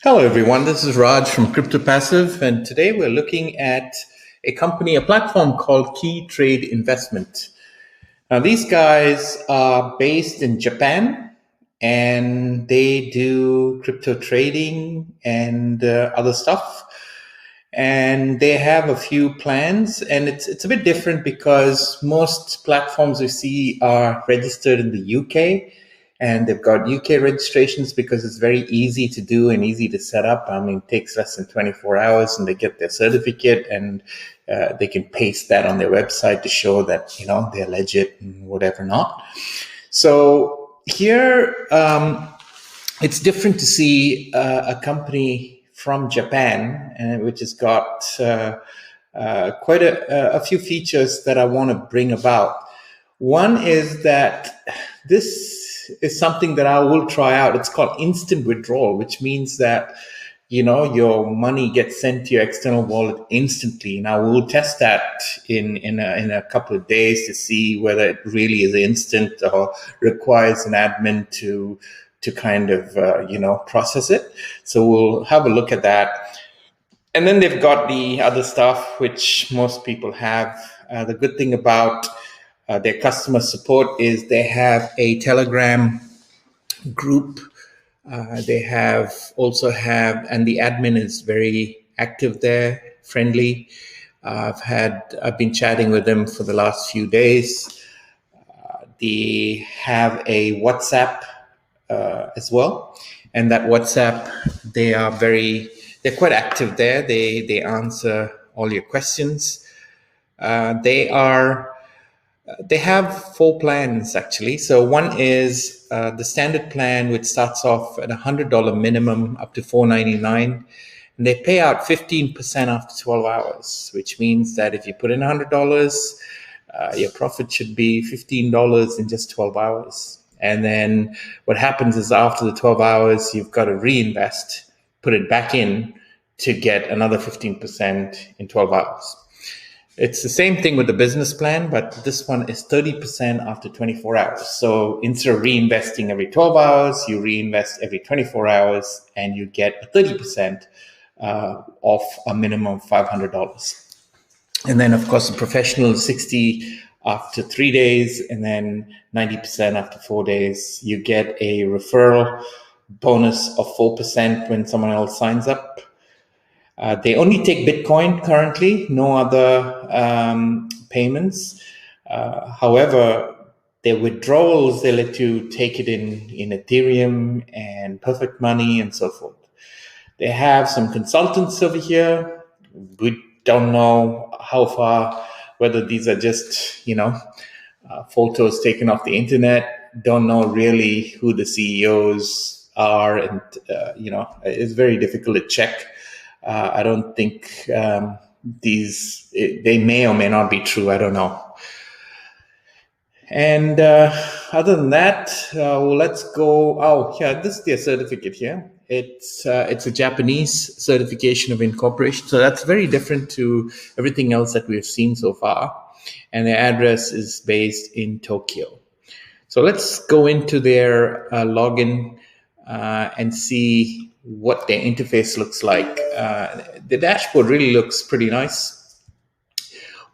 Hello, everyone. This is Raj from CryptoPassive, and today we're looking at a platform called Keytradeinvestment. Now, these guys are based in Japan, and they do crypto trading and other stuff. And they have a few plans, and it's a bit different because most platforms we see are registered in the UK, and they've got UK registrations because it's very easy to do and easy to set up. I mean, it takes less than 24 hours and they get their certificate, and they can paste that on their website to show that, they're legit and whatever not. So here, it's different to see a company from Japan, which has got quite a few features that I want to bring about. One is that this is something that I will try out. It's called instant withdrawal, which means that your money gets sent to your external wallet instantly. And I will test that in a couple of days to see whether it really is instant or requires an admin to kind of process it. So we'll have a look at that. And then they've got the other stuff which most people have. The good thing about their customer support is they have a Telegram group. They and the admin is very active there, friendly. I've been chatting with them for the last few days. They have a WhatsApp as well, and that WhatsApp, they're quite active there. They answer all your questions. They have four plans actually. So one is the standard plan, which starts off at $100 minimum up to $4.99, and they pay out 15% after 12 hours, which means that if you put in $100, your profit should be $15 in just 12 hours. And then what happens is after the 12 hours, you've got to reinvest, put it back in to get another 15% in 12 hours. It's the same thing with the business plan, but this one is 30% after 24 hours. So instead of reinvesting every 12 hours, you reinvest every 24 hours and you get 30% off a minimum of $500. And then, of course, the professional is 60 after 3 days, and then 90% after 4 days. You get a referral bonus of 4% when someone else signs up. They only take Bitcoin currently, no other payments. However, their withdrawals, they let you take it in Ethereum and Perfect Money and so forth. They have some consultants over here. We don't know how far, whether these are just, photos taken off the internet. Don't know really who the CEOs are. And, it's very difficult to check. I don't think they may or may not be true. I don't know. And other than that, let's go. Oh, yeah, this is their certificate here. It's a Japanese certification of incorporation. So that's very different to everything else that we've seen so far. And their address is based in Tokyo. So let's go into their login and see what their interface looks like. The dashboard really looks pretty nice.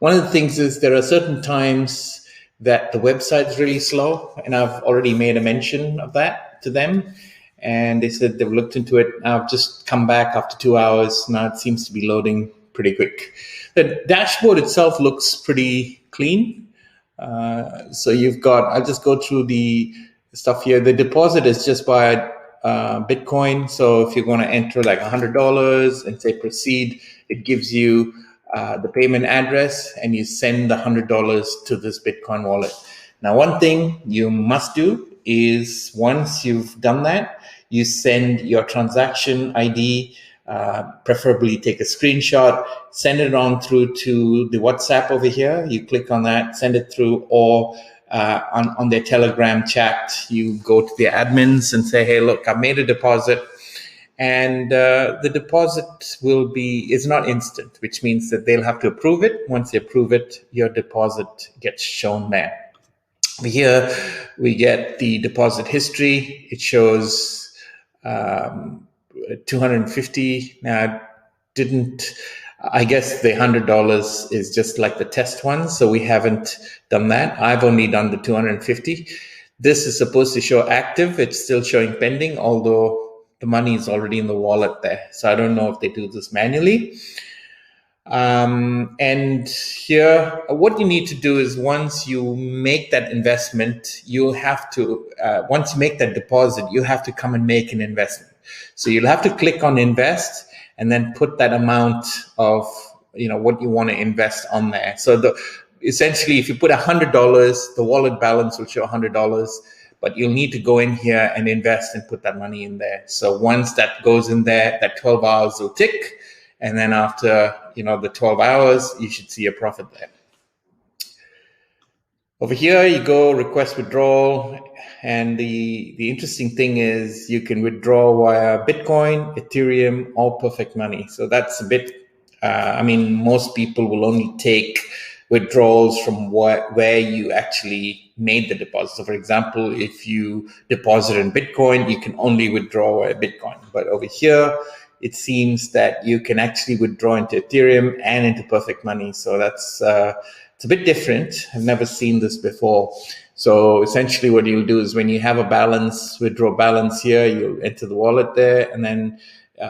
One of the things is there are certain times that the website is really slow, and I've already made a mention of that to them, and they said they've looked into it. I've just come back after 2 hours. Now it seems to be loading pretty quick. The dashboard itself looks pretty clean. So I'll just go through the stuff here. The deposit is just by Bitcoin. So if you're going to enter like $100 and say proceed, it gives you the payment address, and you send the $100 to this Bitcoin wallet. Now, one thing you must do is once you've done that, you send your transaction ID, preferably take a screenshot, send it on through to the WhatsApp over here. You click on that, send it through, or on their Telegram chat, you go to the admins and say, hey, look, I made a deposit. And the deposit is not instant, which means that they'll have to approve it. Once they approve it, your deposit gets shown there. Here we get the deposit history. It shows 250. Now, I guess the $100 is just like the test one, so we haven't done that. I've only done the 250. This is supposed to show active. It's still showing pending, although the money is already in the wallet there. So I don't know if they do this manually. And here, what you need to do is once you make that investment, you have to, once you make that deposit, you have to come and make an investment. So you'll have to click on invest and then put that amount of, what you want to invest on there. So essentially, if you put $100, the wallet balance will show $100, but you'll need to go in here and invest and put that money in there. So once that goes in there, that 12 hours will tick. And then after, the 12 hours, you should see a profit there. Over here, you go request withdrawal. And the interesting thing is you can withdraw via Bitcoin, Ethereum, or Perfect Money. So that's a bit, most people will only take withdrawals from where you actually made the deposit. So for example, if you deposit in Bitcoin, you can only withdraw via Bitcoin. But over here, it seems that you can actually withdraw into Ethereum and into Perfect Money. So that's it's a bit different. I've never seen this before. So essentially what you'll do is when you have a balance, withdraw balance here, you'll enter the wallet there, and then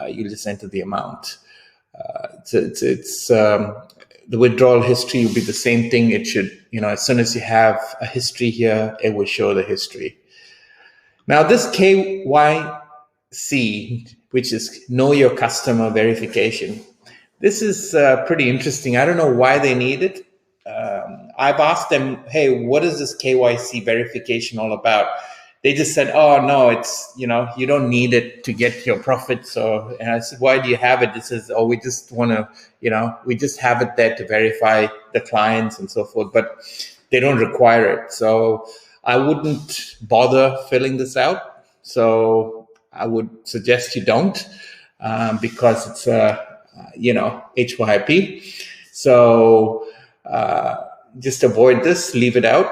you'll just enter the amount. The withdrawal history will be the same thing. It should, as soon as you have a history here, it will show the history. Now this KYC, which is Know Your Customer Verification. This is pretty interesting. I don't know why they need it. I've asked them, hey, what is this KYC verification all about? They just said, oh, no, it's, you don't need it to get your profit. So, and I said, why do you have it? It says, oh, we just want to, we just have it there to verify the clients and so forth, but they don't require it. So I wouldn't bother filling this out. So I would suggest you don't, because it's HYP. So just avoid this, leave it out.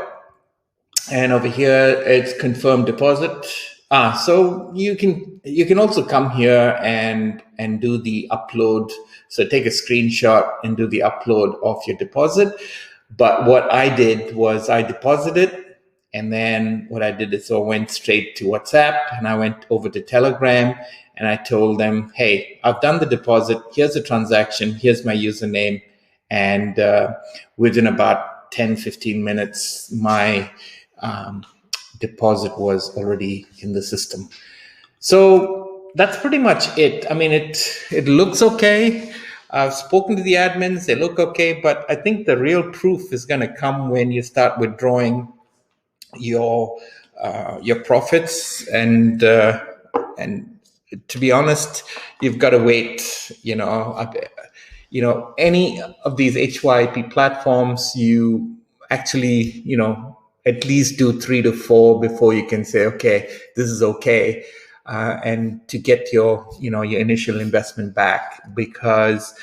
And over here, it's confirmed deposit. So you can also come here and do the upload. So take a screenshot and do the upload of your deposit. But what I did was I deposited. And then what I did is I went straight to WhatsApp and I went over to Telegram and I told them, hey, I've done the deposit. Here's the transaction. Here's my username. And within about 10, 15 minutes, my deposit was already in the system. So that's pretty much it. I mean, it looks okay. I've spoken to the admins. They look okay. But I think the real proof is going to come when you start withdrawing your profits, and to be honest, you've got to wait. Any of these HYP platforms, you actually at least do 3 to 4 before you can say, okay, this is okay, and to get your your initial investment back, because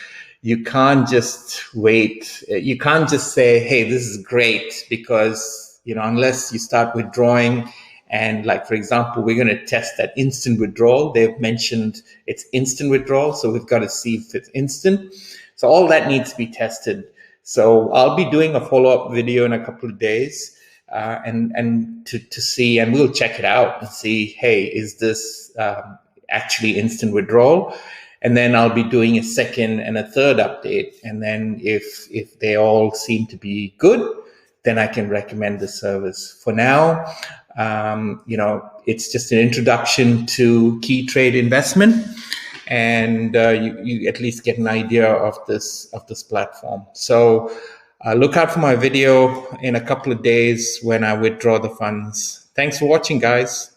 you can't just wait. You can't just say, hey, this is great, because unless you start withdrawing, and like, for example, we're going to test that instant withdrawal. They've mentioned it's instant withdrawal, so we've got to see if it's instant. So all that needs to be tested. So I'll be doing a follow-up video in a couple of days, and to see, and we'll check it out and see, hey, is this actually instant withdrawal? And then I'll be doing a second and a third update. And then if they all seem to be good, then I can recommend the service. For now, it's just an introduction to Keytradeinvestment, and you at least get an idea of this platform. So look out for my video in a couple of days when I withdraw the funds. Thanks for watching, guys.